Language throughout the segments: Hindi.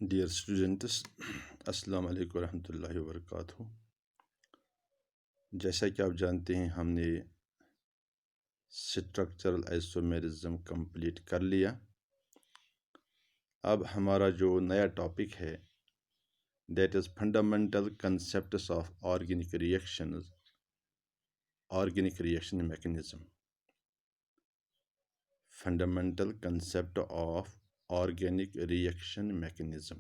डियर स्टूडेंट्स, अस्सलाम वालेकुम रहमतुल्लाहि व बरकातहू। जैसा कि आप जानते हैं, हमने स्ट्रक्चरल आइसोमेरिज्म कंप्लीट कर लिया। अब हमारा जो नया टॉपिक है that is fundamental concepts of organic reaction mechanism. Fundamental concept of organic reaction mechanism.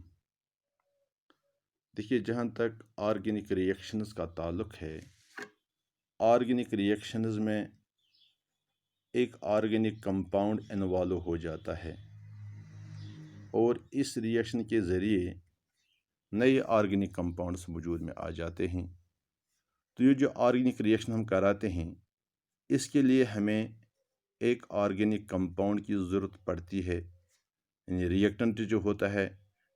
देखिए, जहाँ तक ऑर्गेनिक रिएक्शंस का ताल्लुक़ है, ऑर्गेनिक रिएक्शंस में एक ऑर्गेनिक कंपाउंड इन्वॉल्व हो जाता है और इस रिएक्शन के ज़रिए नए ऑर्गेनिक कंपाउंड्स वजूद में आ जाते हैं। तो ये जो ऑर्गेनिक रिएक्शन हम कराते हैं, इसके लिए हमें एक ऑर्गेनिक कंपाउंड की ज़रूरत पड़ती है। यानी रिएक्टेंट जो होता है,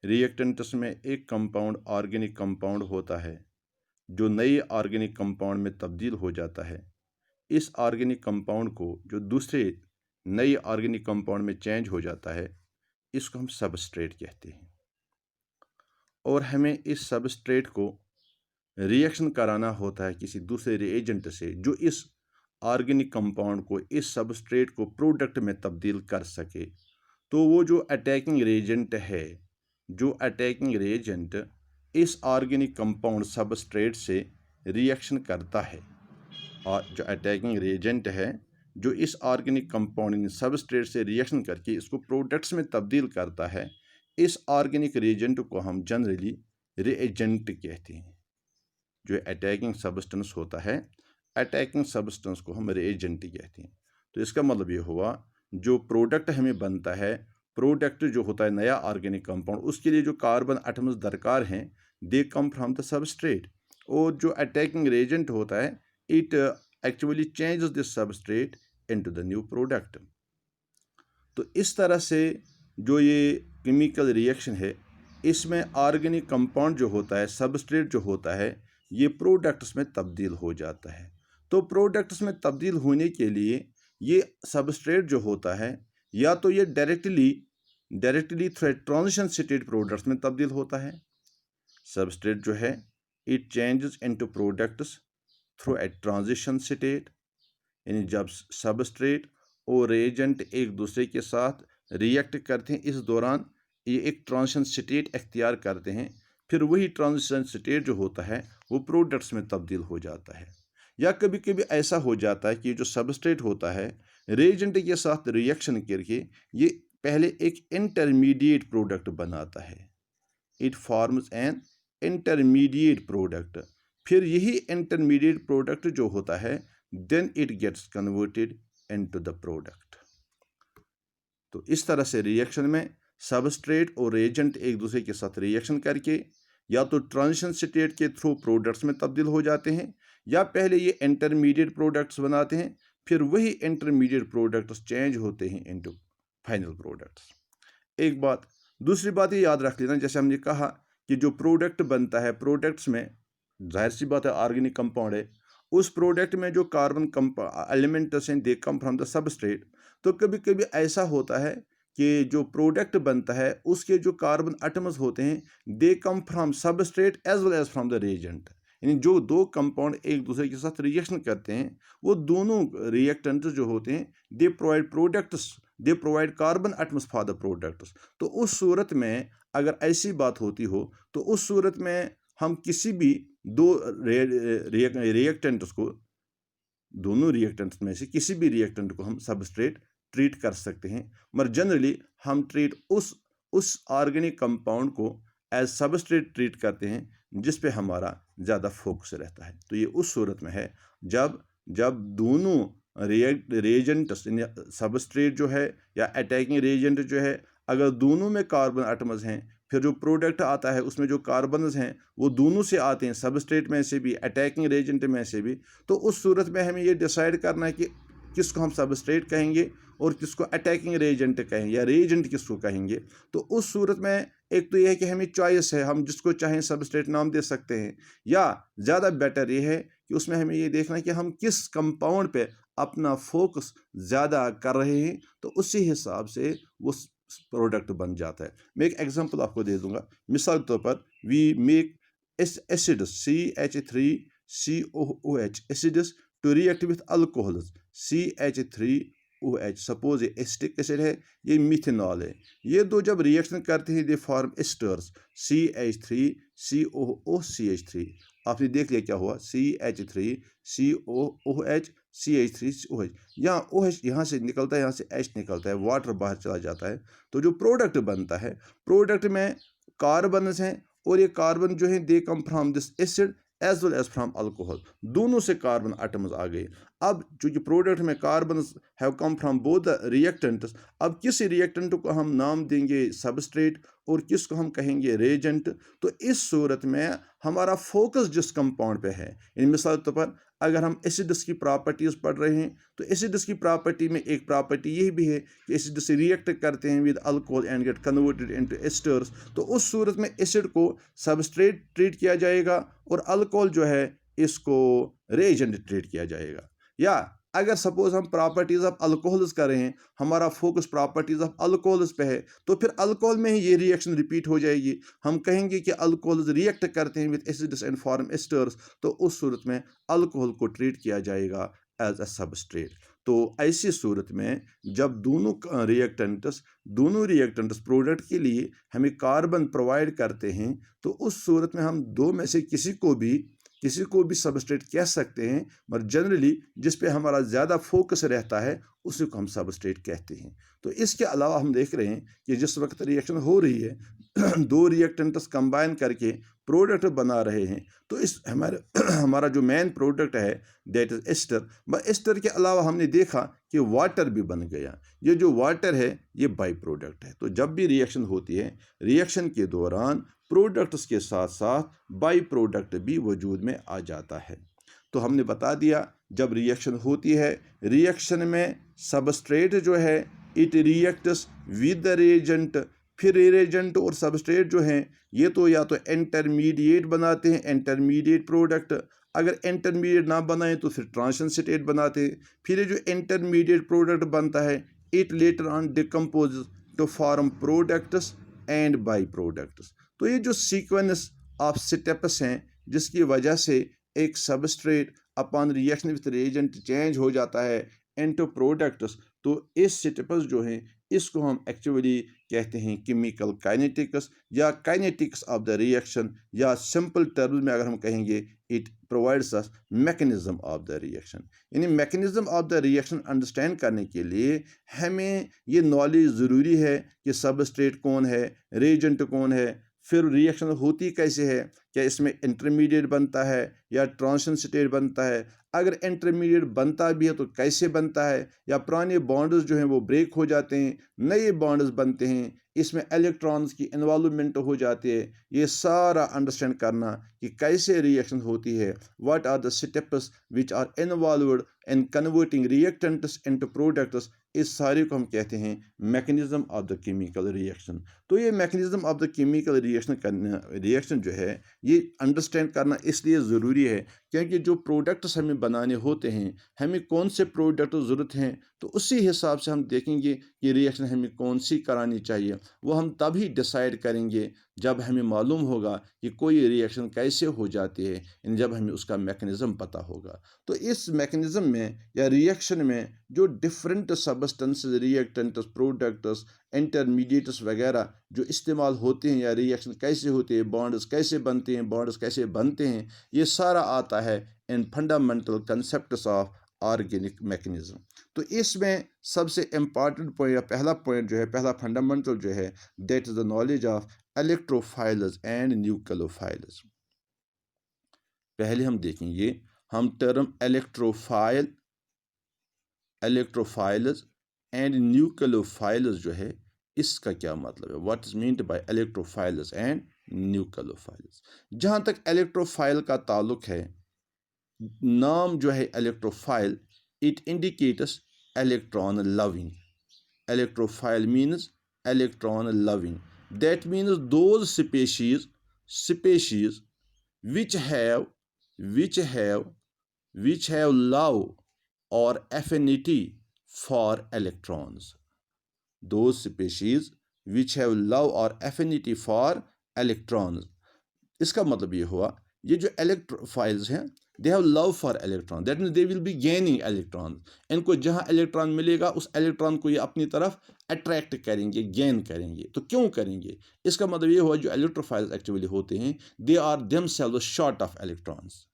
रिएक्टेंट्स में एक कंपाउंड ऑर्गेनिक कंपाउंड होता है जो नए ऑर्गेनिक कंपाउंड में तब्दील हो जाता है। इस ऑर्गेनिक कंपाउंड को जो दूसरे नए ऑर्गेनिक कंपाउंड में चेंज हो जाता है, इसको हम सबस्ट्रेट कहते हैं। और हमें इस सबस्ट्रेट को रिएक्शन कराना होता है किसी दूसरे रिएजेंट से जो इस ऑर्गेनिक कंपाउंड को, इस सबस्ट्रेट को प्रोडक्ट में तब्दील कर सके। तो वो जो अटैकिंग रिएजेंट है, जो अटैकिंग रिएजेंट इस ऑर्गेनिक कंपाउंड सबस्ट्रेट से रिएक्शन करता है, और जो अटैकिंग रिएजेंट है जो इस ऑर्गेनिक कंपाउंड सबस्ट्रेट से रिएक्शन करके इसको प्रोडक्ट्स में तब्दील करता है, इस ऑर्गेनिक रिएजेंट को हम जनरली रिएजेंट कहते हैं। जो अटैकिंग सब्सटेंस होता है, अटैकिंग सब्सटेंस को हम रिएजेंट कहते हैं। तो इसका मतलब ये हुआ, जो प्रोडक्ट हमें बनता है, प्रोडक्ट जो होता है नया ऑर्गेनिक कंपाउंड, उसके लिए जो कार्बन एटम्स दरकार हैं, they come from the substrate. और जो अटैकिंग रिएजेंट होता है, it actually changes this substrate into the new product. तो इस तरह से जो ये केमिकल रिएक्शन है, इसमें ऑर्गेनिक कंपाउंड जो होता है, सबस्ट्रेट जो होता है, ये प्रोडक्ट्स में तब्दील हो जाता है। तो प्रोडक्ट्स में तब्दील होने के लिए ये सबस्ट्रेट जो होता है, या तो ये directly through transition state products में तब्दील होता है। सबस्ट्रेट जो है, it changes into products through a transition state. यानी जब सबस्ट्रेट और रिएजेंट एक दूसरे के साथ रिएक्ट करते हैं, इस दौरान ये एक ट्रांजिशन स्टेट इख्तियार करते हैं। फिर वही ट्रांजिशन स्टेट जो होता है वो प्रोडक्ट्स में तब्दील हो जाता है। या कभी कभी ऐसा हो जाता है कि जो सबस्ट्रेट होता है, रिएजेंट के साथ रिएक्शन करके ये पहले एक इंटरमीडिएट प्रोडक्ट बनाता है। It forms an intermediate product. फिर यही इंटरमीडिएट प्रोडक्ट जो होता है, then it gets converted into the product. तो इस तरह से रिएक्शन में सबस्ट्रेट और रिएजेंट एक दूसरे के साथ रिएक्शन करके या तो ट्रांजिशन स्टेट के थ्रू प्रोडक्ट्स में तब्दील हो जाते हैं, या पहले ये इंटरमीडिएट प्रोडक्ट्स बनाते हैं, फिर वही इंटरमीडिएट प्रोडक्ट्स चेंज होते हैं इनटू फाइनल प्रोडक्ट्स। एक बात, दूसरी बात ये याद रख लेना, जैसे हमने कहा कि जो प्रोडक्ट बनता है, प्रोडक्ट्स में जाहिर सी बात है ऑर्गेनिक कंपाउंड है, उस प्रोडक्ट में जो कार्बन एलिमेंट्स हैं, they come from the substrate. तो कभी कभी ऐसा होता है कि जो प्रोडक्ट बनता है उसके जो कार्बन एटम्स होते हैं, they come from substrate as well as from the reagent. यानी जो दो कंपाउंड एक दूसरे के साथ रिएक्शन करते हैं, वो दोनों रिएक्टेंट्स जो होते हैं, they provide products, they provide carbon atoms for the products. तो उस सूरत में अगर ऐसी बात होती हो, तो उस सूरत में हम किसी भी दो रिएक्टेंट्स को, दोनों रिएक्टेंट्स में से किसी भी रिएक्टेंट को हम सबस्ट्रेट ट्रीट कर सकते हैं। मगर जनरली हम ट्रीट उस ऑर्गेनिक कंपाउंड को एज सबस्ट्रेट ट्रीट करते हैं जिस पे हमारा ज़्यादा फोकस रहता है। तो ये उस सूरत में है जब जब दोनों रिएजेंट सबस्ट्रेट जो है या अटैकिंग रिएजेंट जो है, अगर दोनों में कार्बन एटम्स हैं, फिर जो प्रोडक्ट आता है उसमें जो कार्बन्स हैं वो दोनों से आते हैं, सबस्ट्रेट में से भी, अटैकिंग रिएजेंट में से भी। तो उस सूरत में हमें ये डिसाइड करना है कि किसको हम सबस्ट्रेट कहेंगे और किसको अटैकिंग रिएजेंट कहेंगे, या रिएजेंट किसको कहेंगे। तो उस सूरत में एक तो यह है कि हमें चॉइस है, हम जिसको चाहें सबस्ट्रेट नाम दे सकते हैं, या ज़्यादा बेटर ये है कि उसमें हमें ये देखना है कि हम किस कंपाउंड पे अपना फोकस ज़्यादा कर रहे हैं, तो उसी हिसाब से वो प्रोडक्ट बन जाता है। मैं एक एग्जांपल आपको दे दूंगा। मिसाल के तौर पर we make acids CH3COOH acids to react with alcohols CH3OH। Suppose ये एसिटिक एसिड है, ये मिथेनॉल है। ये दो जब रिएक्शन करते हैं दे फॉर्म एस्टर्स CH3COOCH3। आपने देख लिया क्या हुआ, CH3COOH CH3OH। यहाँ OH यहाँ से निकलता है, यहाँ से H निकलता है, वाटर बाहर चला जाता है। तो जो प्रोडक्ट बनता है, प्रोडक्ट में कार्बन हैं और ये कार्बन जो है they come from this acid as well as from alcohol. दोनों से कार्बन आटम्स आ गए। अब चूंकि प्रोडक्ट में carbon have come from both the reactants, अब किस रिएक्टेंट को हम नाम देंगे सबस्ट्रेट और किस को हम कहेंगे रेजेंट। तो इस सूरत में हमारा फोकस जिस कंपाउंड पे है, इन मिसाल के तौर पर अगर हम एसिड्स की प्रॉपर्टीज पढ़ रहे हैं तो एसिड्स की प्रॉपर्टी में एक प्रॉपर्टी यही भी है कि एसिड से रिएक्ट करते हैं with alcohol and get converted into asters. तो उस सूरत में एसिड को सबस्ट्रेट ट्रीट किया जाएगा और अल्कोहल जो है इसको रेजेंट ट्रीट किया जाएगा। या अगर सपोज हम प्रॉपर्टीज ऑफ अल्कोहल्स कर रहे हैं, हमारा फोकस प्रॉपर्टीज ऑफ अल्कोहल्स पे है, तो फिर अल्कोहल में ही ये रिएक्शन रिपीट हो जाएगी। हम कहेंगे कि अल्कोहल्स रिएक्ट करते हैं with acids and form asters, तो उस सूरत में अल्कोहल को ट्रीट किया जाएगा एज अ सबस्ट्रेट। तो ऐसी सूरत में जब दोनों रिएक्टेंट्स प्रोडक्ट के लिए हमें कार्बन प्रोवाइड करते हैं, तो उस सूरत में हम दो में से किसी को भी सबस्ट्रेट कह सकते हैं, मगर जनरली जिस पे हमारा ज़्यादा फोकस रहता है उसी को हम सबस्ट्रेट कहते हैं। तो इसके अलावा हम देख रहे हैं कि जिस वक्त रिएक्शन हो रही है दो रिएक्टेंट्स कंबाइन करके प्रोडक्ट बना रहे हैं, तो इस हमारा जो मेन प्रोडक्ट है दैट इज एस्टर। बस एस्टर के अलावा हमने देखा कि वाटर भी बन गया। ये जो वाटर है ये बाई प्रोडक्ट है। तो जब भी रिएक्शन होती है, रिएक्शन के दौरान प्रोडक्ट्स के साथ साथ बाई प्रोडक्ट भी वजूद में आ जाता है। तो हमने बता दिया जब रिएक्शन होती है, रिएक्शन में सबस्ट्रेट जो है it reacts with the reagent. फिर रिएजेंट और सबस्ट्रेट जो हैं ये तो या तो इंटरमीडिएट बनाते हैं, इंटरमीडिएट प्रोडक्ट। अगर इंटरमीडिएट ना बनाएं तो फिर ट्रांजिशन स्टेट बनाते हैं। फिर ये जो इंटरमीडिएट प्रोडक्ट बनता है it later on decompose to form products and by products. तो ये जो सीक्वेंस ऑफ स्टेप्स हैं जिसकी वजह से एक substrate upon reaction with reagent change हो जाता है इनटू प्रोडक्ट्स, तो इस स्टेप्स जो हैं इसको हम एक्चुअली कहते हैं केमिकल काइनेटिक्स या काइनेटिक्स ऑफ द रिएक्शन, या सिंपल टर्म्स में अगर हम कहेंगे it provides us mechanism of the reaction. यानी mechanism of the reaction understand करने के लिए हमें ये नॉलेज ज़रूरी है कि सबस्ट्रेट कौन है, रिएजेंट कौन है, फिर रिएक्शन होती कैसे है, क्या इसमें इंटरमीडिएट बनता है या ट्रांजिशन स्टेट बनता है। अगर इंटरमीडिएट बनता भी है तो कैसे बनता है, या पुराने बॉन्ड्स जो हैं वो ब्रेक हो जाते हैं, नए बॉन्ड्स बनते हैं, इसमें इलेक्ट्रॉन्स की इन्वॉल्वमेंट हो जाती है। ये सारा अंडरस्टैंड करना कि कैसे रिएक्शन होती है, what are the steps which are involved in converting reactants into products, इस सारे को हम कहते हैं mechanism of the chemical reaction. तो ये mechanism of the chemical reaction जो है ये अंडरस्टैंड करना इसलिए ज़रूरी है क्योंकि जो प्रोडक्ट्स हमें बनाने होते हैं, हमें कौन से प्रोडक्ट ज़रूरत हैं, तो उसी हिसाब से हम देखेंगे कि रिएक्शन हमें कौन सी करानी चाहिए। वो हम तभी डिसाइड करेंगे जब हमें मालूम होगा कि कोई रिएक्शन कैसे हो जाती है, यानी जब हमें उसका मैकेनिज्म पता होगा। तो इस मैकेनिज्म में या रिएक्शन में जो different substances, reactants, products, intermediates वगैरह जो इस्तेमाल होते हैं, या रिएक्शन कैसे होते हैं, बॉन्ड्स कैसे बनते हैं, ये सारा आता है in fundamental concepts of organic mechanism. तो इसमें सबसे इम्पॉर्टेंट पॉइंट या पहला पॉइंट जो है, पहला फंडामेंटल जो है, that is the knowledge of electrophiles and nucleophiles. पहले हम देखेंगे हम टर्म इलेक्ट्रोफाइल्स एंड न्यूक्लियोफाइल्स जो है इसका क्या मतलब है, what is meant by electrophiles and nucleophiles. जहाँ तक इलेक्ट्रोफाइल का ताल्लुक है, नाम जो है electrophile, it indicates electron loving. Electrophile means electron loving, that means those species which have love or affinity for electrons, those species which have love or affinity for electrons। इसका मतलब ये हुआ, ये जो इलेक्ट्रोफाइल्स हैं, they have love for electron, that means they will be gaining electron. इनको जहां इलेक्ट्रॉन मिलेगा उस इलेक्ट्रॉन को ये अपनी तरफ अट्रैक्ट करेंगे, गेन करेंगे। तो क्यों करेंगे? इसका मतलब ये हुआ, जो इलेक्ट्रोफाइल्स एक्चुअली होते हैं, they are themselves short of electrons,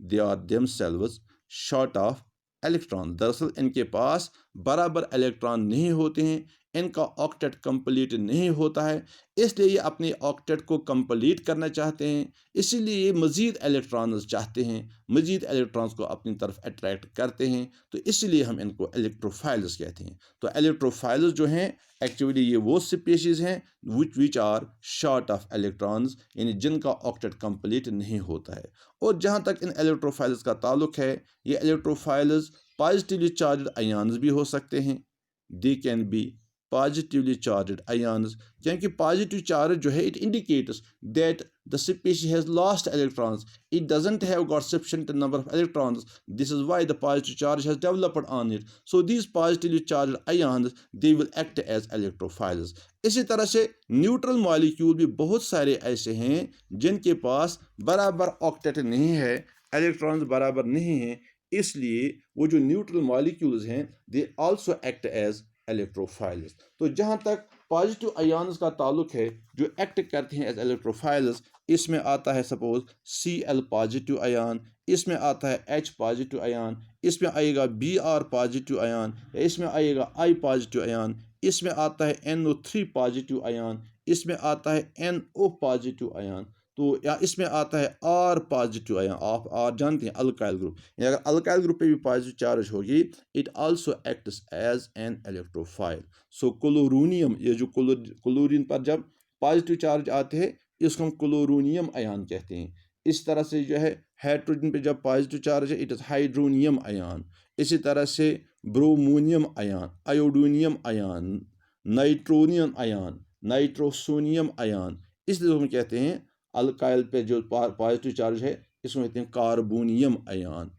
they are themselves short of electron. दरअसल इनके पास बराबर इलेक्ट्रॉन नहीं होते हैं, इनका ऑक्टेट कंप्लीट नहीं होता है, इसलिए ये अपने ऑक्टेट को कंप्लीट करना चाहते हैं। इसीलिए ये मज़ीद इलेक्ट्रॉन्स चाहते हैं, मज़ीद इलेक्ट्रॉन्स को अपनी तरफ अट्रैक्ट करते हैं। तो इसलिए हम इनको इलेक्ट्रोफाइल्स कहते हैं। तो इलेक्ट्रोफाइल्स जो हैं, एक्चुअली ये वो स्पीशीज़ हैं which are short of electrons, यानी जिनका ऑक्टेट कंप्लीट नहीं होता है। और जहाँ तक इन इलेक्ट्रोफाइल्स का ताल्लुक है, ये इलेक्ट्रोफाइल्स पॉजिटिवली चार्ज आयन्स भी हो सकते हैं। They can be positively charge ions, क्योंकि पॉजिटिव चार्ज जो है, it indicates that the species has lost electrons, it doesn't have got sufficient number of electrons, this is why the positive charge has developed on it. So these positively charge ions, they will act as electrophiles. इसी तरह से न्यूट्रल मॉलिक्यूल भी बहुत सारे ऐसे हैं जिनके पास बराबर ऑक्टेट नहीं है, इलेक्ट्रॉन्स बराबर नहीं हैं, इसलिए वो जो न्यूट्रल मॉलिक्यूल्स हैं, they also act as electrophiles. तो जहाँ तक पॉजिटिव आयन्स का ताल्लुक है जो एक्ट करते हैं एज इलेक्ट्रोफाइल्स, इसमें आता है सपोज Cl पॉजिटिव आयन, इसमें आता है H पॉजिटिव आयन, इसमें आएगा Br पॉजिटिव आयन, इसमें आएगा I पॉजिटिव आयन, इसमें आता है NO3 पॉजिटिव आयन, इसमें आता है NO पॉजिटिव आयन, तो या इसमें आता है R पॉजिटिव आयन। आप R जानते हैं, अल्काइल ग्रुप। अगर अल्काइल ग्रुप पे भी पॉजिटिव चार्ज होगी, it also acts as an electrophile. So chloronium, ये जो क्लोरीन पर जब पॉजिटिव चार्ज आते हैं, इसको हम क्लोरूनियम आयन कहते हैं। इस तरह से जो है हाइड्रोजन पे जब पॉजिटिव चार्ज है, इट इज़ हाइड्रोनियम आयन। इसी तरह से bromonium ion, iodonium ion, nitronium ion, nitrosonium ion, इसलिए हम कहते हैं अल्काइल पे जो पॉजिटिव चार्ज है, इसमें कहते हैं कार्बोनियम आयन,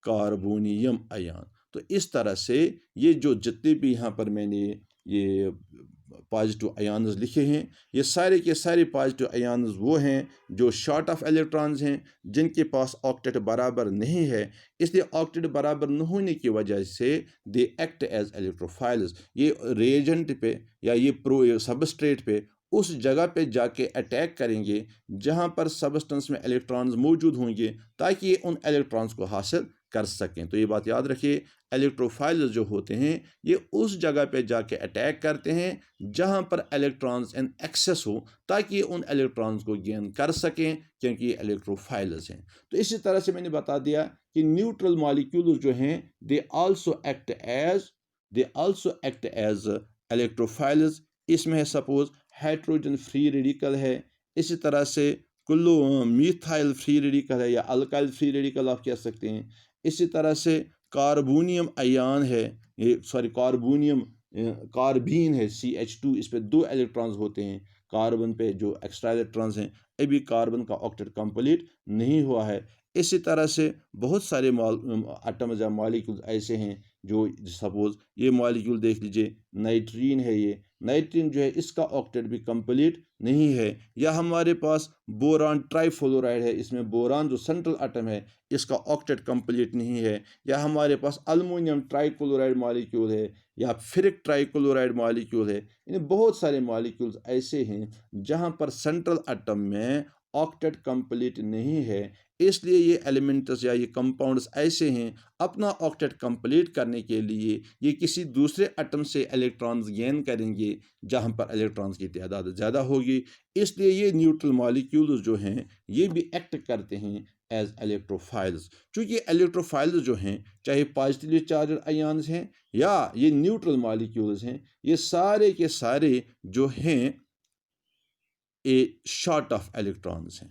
कार्बोनियम आयन। तो इस तरह से ये जो जितने भी यहाँ पर मैंने ये पॉजिटिव आयन्स लिखे हैं, ये सारे के सारे पॉजिटिव आयन्स वो हैं जो शॉर्ट ऑफ इलेक्ट्रॉन्स हैं, जिनके पास ऑक्टेट बराबर नहीं है। इसलिए ऑक्टेट बराबर न होने की वजह से दे एक्ट एज इलेक्ट्रोफाइल्स। ये रिएजेंट पे या ये प्रो सबस्ट्रेट पे उस जगह पे जाके अटैक करेंगे जहाँ पर सबस्टेंस में इलेक्ट्रॉन्स मौजूद होंगे, ताकि ये उन इलेक्ट्रॉन्स को हासिल कर सकें। तो ये बात याद रखिए, इलेक्ट्रोफाइल्स जो होते हैं, ये उस जगह पे जाके अटैक करते हैं जहाँ पर इलेक्ट्रॉन्स इन एक्सेस हो, ताकि ये उन इलेक्ट्रॉन्स को गेन कर सकें, क्योंकि ये इलेक्ट्रोफाइल्स हैं। तो इसी तरह से मैंने बता दिया कि न्यूट्रल मॉलिक्यूल्स जो हैं, they also act as electrophiles. इसमें है सपोज हाइड्रोजन फ्री रेडिकल है, इसी तरह से कुल्लो मीथाइल फ्री रेडिकल है, या अल्काइल फ्री रेडिकल आप कह सकते हैं। इसी तरह से कार्बोनियम आयन है, ये सॉरी कार्बोनियम कार्बीन है, CH2, इस पे 2 इलेक्ट्रॉन्स होते हैं। कार्बन पे जो एक्स्ट्रा इलेक्ट्रॉन्स हैं, अभी कार्बन का ऑक्टेट कंप्लीट नहीं हुआ है। इसी तरह से बहुत सारे एटम्स या मॉलिक्यूल्स ऐसे हैं जो, सपोज ये मॉलिक्यूल देख लीजिए, नाइट्रीन है, ये नाइट्रीन जो है, इसका ऑक्टेट भी कंप्लीट नहीं है। या हमारे पास बोरान ट्राइफ्लोराइड है, इसमें बोरान जो सेंट्रल एटम है, इसका ऑक्टेट कंप्लीट नहीं है। या हमारे पास अल्मोनियम ट्राइक्लोराइड मॉलिक्यूल है, या फेरिक ट्राइक्लोराइड मॉलिक्यूल है। यानी बहुत सारे मॉलिक्यूल्स ऐसे हैं जहाँ पर सेंट्रल एटम में ऑक्टेट कंप्लीट नहीं है, इसलिए ये एलिमेंट्स या ये कंपाउंड्स ऐसे हैं, अपना ऑक्टेट कंप्लीट करने के लिए ये किसी दूसरे एटम से इलेक्ट्रॉन्स गेन करेंगे जहाँ पर इलेक्ट्रॉन्स की तादाद ज़्यादा होगी। इसलिए ये न्यूट्रल मॉलिक्यूल्स जो हैं, ये भी एक्ट करते हैं एज इलेक्ट्रोफाइल्स। चूँकि इलेक्ट्रोफाइल्स जो हैं, चाहे पॉजिटिवली चार्ज आयन्स हैं या ये न्यूट्रल मॉलिक्यूल्स हैं, ये सारे के सारे जो हैं, ये शॉर्ट ऑफ इलेक्ट्रॉन्स हैं,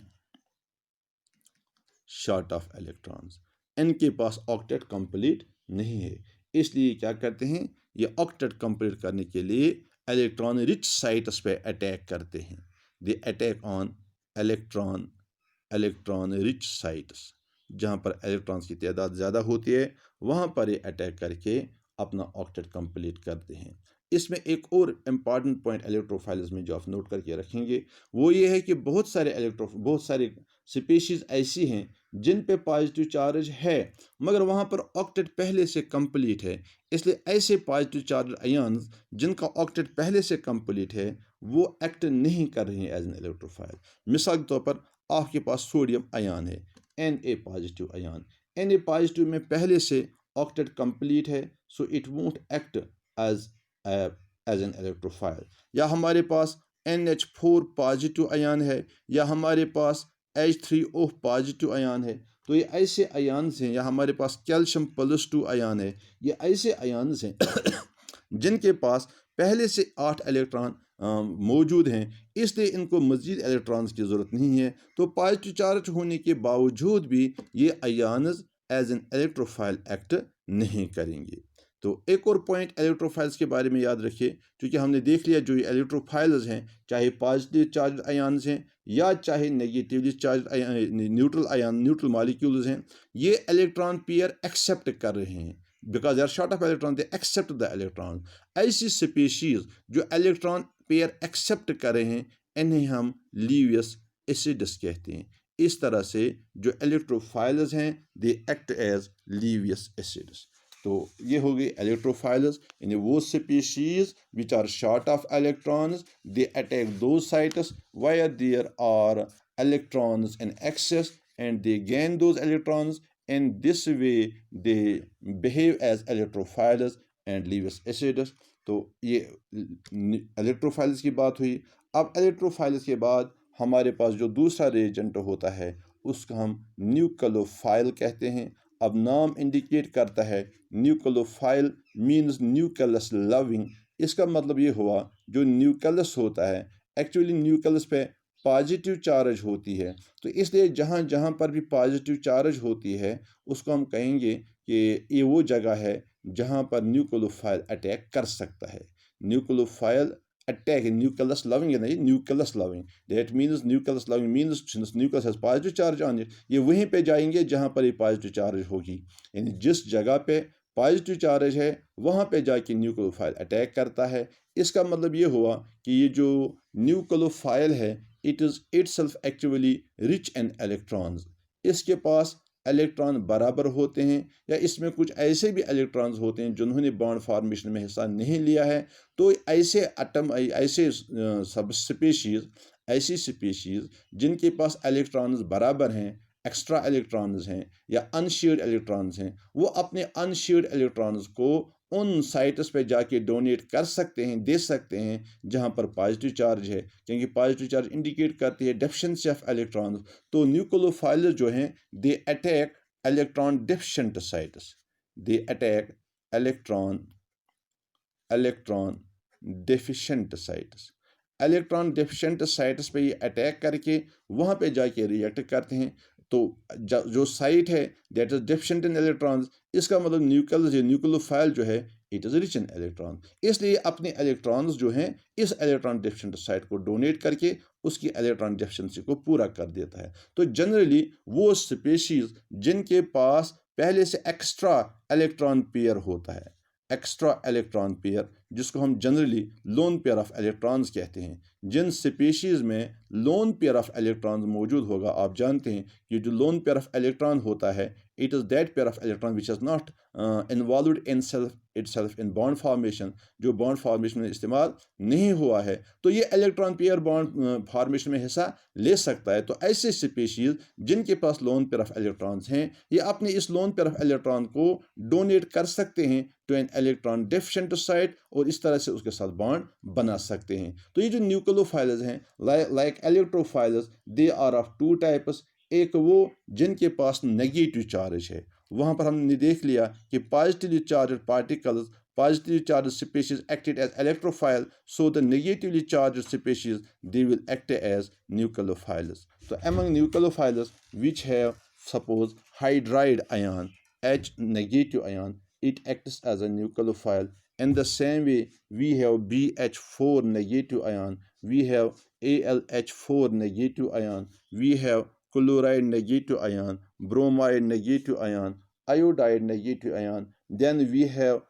शॉर्ट ऑफ इलेक्ट्रॉन्स। इनके पास ऑक्टेट कंप्लीट नहीं है, इसलिए क्या करते हैं, ये ऑक्टेट कंप्लीट करने के लिए इलेक्ट्रॉन रिच साइट्स पे अटैक करते हैं। They attack on electron rich sites, जहाँ पर इलेक्ट्रॉन्स की तादाद ज़्यादा होती है, वहाँ पर ये अटैक करके अपना ऑक्टेट कंप्लीट करते हैं। इसमें एक और इम्पॉर्टेंट पॉइंट इलेक्ट्रोफाइल्स में जो आप नोट करके रखेंगे वो ये है कि बहुत सारे स्पीशीज़ ऐसी हैं जिन पे पॉजिटिव चार्ज है, मगर वहाँ पर ऑक्टेट पहले से कंप्लीट है। इसलिए ऐसे पॉजिटिव चार्ज आयन्स जिनका ऑक्टेट पहले से कंप्लीट है वो एक्ट नहीं कर रहे हैं एज एन इलेक्ट्रोफाइल। मिसाल के तौर पर आपके पास सोडियम आयन है, Na positive ion. Na positive में पहले से ऑक्टेट कंप्लीट है, so it won't act as as an electrophile. या हमारे पास NH4 पॉजिटिव आयन है, या हमारे पास H3O पॉजिटिव आयन है। तो ये ऐसे आयन्स हैं, या हमारे पास कैल्शियम +2 आयन है। ये ऐसे आयन्स हैं जिनके पास पहले से 8 इलेक्ट्रॉन मौजूद हैं, इसलिए इनको मज़ीद इलेक्ट्रॉन्स की ज़रूरत नहीं है। तो पॉजिटिव चार्ज होने के बावजूद भी ये ions as an electrophile act नहीं करेंगे। तो एक और पॉइंट इलेक्ट्रोफाइल्स के बारे में याद रखिए, क्योंकि हमने देख लिया जो ये इलेक्ट्रोफाइल्स हैं, चाहे पॉजिटिव चार्ज आयन्स हैं या चाहे नेगेटिवली चार्ज न्यूट्रल मॉलिक्यूल्स हैं, ये इलेक्ट्रॉन पेयर एक्सेप्ट कर रहे हैं because they are short of electron, they accept the electron. ऐसी स्पीशीज जो इलेक्ट्रॉन पेयर एक्सेप्ट कर रहे हैं इन्हें हम लीवियस एसिड्स कहते हैं। इस तरह से जो इलेक्ट्रोफाइल्स हैं they act as Lewis acids. तो ये हो गई इलेक्ट्रोफाइल्स, यानी वो species which are short of electrons, they attack दो sites where there are electrons in excess and they gain those electrons. In this way they behave as electrophiles and Lewis acids. तो ये इलेक्ट्रोफाइल्स की बात हुई। अब इलेक्ट्रोफाइल्स के बाद हमारे पास जो दूसरा रिएजेंट होता है उसका हम न्यूक्लियोफाइल कहते हैं। अब नाम इंडिकेट करता है न्यूक्लियोफाइल मीन्स न्यूक्लियस लविंग। इसका मतलब ये हुआ जो न्यूक्लियस होता है, एक्चुअली न्यूक्लियस पे पॉजिटिव चार्ज होती है, तो इसलिए जहाँ जहाँ पर भी पॉजिटिव चार्ज होती है उसको हम कहेंगे कि ये वो जगह है जहाँ पर न्यूक्लियोफाइल अटैक कर सकता है। न्यूक्लियोफाइल अटैक न्यूक्लियस लविंग है, नहीं nucleus loving, that means nucleus loving means nucleus has positive charge on it. ये वहीं पे जाएंगे जहाँ पर ये पॉजिटिव चार्ज होगी, यानी जिस जगह पे पॉजिटिव चार्ज है वहाँ पे जाके न्यूक्लियोफाइल अटैक करता है। इसका मतलब ये हुआ कि ये जो न्यूक्लियोफाइल है it is itself actually rich in electrons. इसके पास इलेक्ट्रॉन बराबर होते हैं, या इसमें कुछ ऐसे भी इलेक्ट्रॉन्स होते हैं जिन्होंने बॉन्ड फॉर्मेशन में हिस्सा नहीं लिया है। तो ऐसे सब स्पीशीज़, ऐसी स्पीशीज़ जिनके पास इलेक्ट्रॉन्स बराबर हैं, एक्स्ट्रा इलेक्ट्रॉन्स हैं या अनशेयर्ड इलेक्ट्रॉन्स हैं, वो अपने अनशेयर्ड इलेक्ट्रॉन्स को उन साइट्स पे जाके डोनेट कर सकते हैं, दे सकते हैं जहाँ पर पॉजिटिव चार्ज है, क्योंकि पॉजिटिव चार्ज इंडिकेट करती है डेफिशिएंसी ऑफ इलेक्ट्रॉन्स। तो न्यूक्लियोफाइल्स जो हैं they attack electron deficient sites, they attack electron electron deficient sites. Electron deficient sites पे ये अटैक करके वहाँ पे जाके रिएक्ट करते हैं। तो जो साइट है that is deficient in electrons, इसका मतलब न्यूक्लियोफाइल जो है it is rich in electron, इसलिए अपने इलेक्ट्रॉन्स जो हैं इस इलेक्ट्रॉन डेफिशिएंट साइट को डोनेट करके उसकी इलेक्ट्रॉन डेफिशिएंसी को पूरा कर देता है। तो जनरली वो स्पीशीज जिनके पास पहले से एक्स्ट्रा इलेक्ट्रॉन पेयर होता है, एक्स्ट्रा इलेक्ट्रॉन पेयर जिसको हम generally loan pair of electrons कहते हैं, जिन स्पीशीज़ में लोन पेयर ऑफ इलेक्ट्रॉन्स मौजूद होगा, आप जानते हैं कि जो लोन पेयर ऑफ इलेक्ट्रॉन होता है it is that pair of electron which is not involved in self in bond formation, जो बॉन्ड फॉर्मेशन में इस्तेमाल नहीं हुआ है, तो ये इलेक्ट्रॉन पेयर बॉन्ड फॉर्मेशन में हिस्सा ले सकता है। तो ऐसे स्पीशीज़ जिनके पास लोन पेयर ऑफ इलेक्ट्रॉन्स हैं ये अपने इस लोन पेयर ऑफ इलेक्ट्रॉन को डोनेट कर सकते हैं to an electron deficient site और इस तरह से उसके साथ बॉन्ड बना सकते हैं। तो ये जो न्यूक्लियोफाइल्स हैं like electrophiles they are of two types. एक वो जिनके पास नेगेटिव चार्ज है, वहाँ पर हमने देख लिया कि positively charge particles, positively charged species acted as electrophile, so the negatively charged species they will act as nucleophiles. So among nucleophiles which have suppose hydride ion H negative ion, it acts as a nucleophile. In the same way we have BH4 negative ion, we have ALH4 negative ion, we have chloride negative ion, bromide negative ion, iodide negative ion, then we have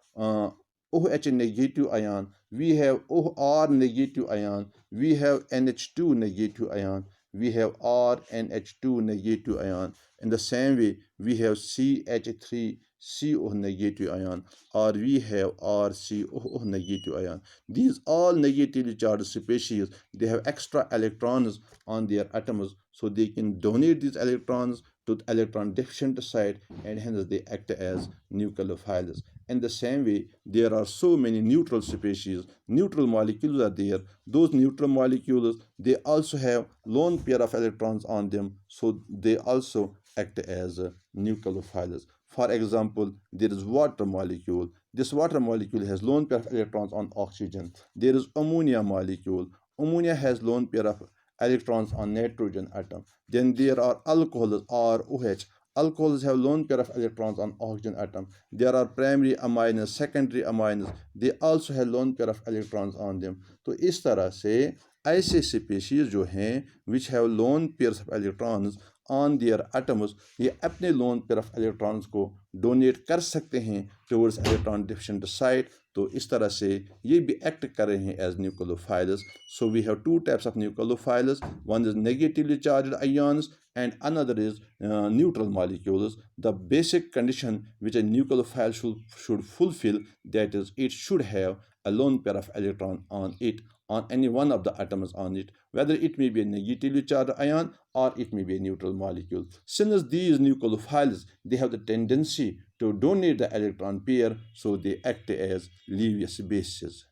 OH negative ion, we have OR negative ion, we have NH2 negative ion, we have RNH2 negative ion. In the same way, we have CH3CO negative ion, or we have RCOO negative ion. These all negatively charged species, they have extra electrons on their atoms, so they can donate these electrons to the electron deficient site, and hence they act as nucleophiles. In the same way, there are so many neutral species, neutral molecules are there. Those neutral molecules, they also have lone pair of electrons on them, so they also act as nucleophiles. For example, there is water molecule. This water molecule has lone pair of electrons on oxygen. There is ammonia molecule. Ammonia has lone pair of electrons on nitrogen atom. Then there are alcohols, ROH. Alcohols have lone pair of electrons on oxygen atom. There are primary amines, secondary amines. They also have lone pair of electrons on them. तो इस तरह से ऐसे स्पीशीज जो हैं which have lone pairs of electrons on their atoms, ये अपने lone pair of electrons को डोनेट कर सकते हैं towards electron deficient site. तो इस तरह से ये भी एक्ट कर रहे हैं as nucleophiles. So we have two types of nucleophiles. One is negatively charged ions and another is neutral molecules. The basic condition which a nucleophile should fulfill, that is, it should have a lone pair of electron on it, on any one of the atoms on it, whether it may be a negatively charged ion or it may be a neutral molecule. Since these nucleophiles, they have the tendency to donate the electron pair, so they act as Lewis bases.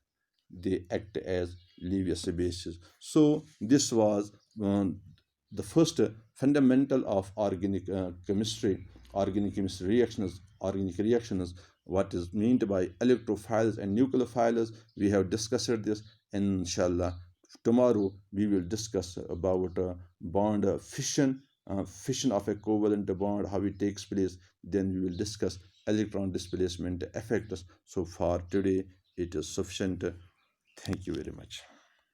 They act as Lewis bases. So this was the first fundamental of organic chemistry, organic reactions, what is meant by electrophiles and nucleophiles. We have discussed this. Inshallah, tomorrow we will discuss about bond fission, fission of a covalent bond, how it takes place. Then we will discuss electron displacement effects. So for today, it is sufficient. Thank you very much.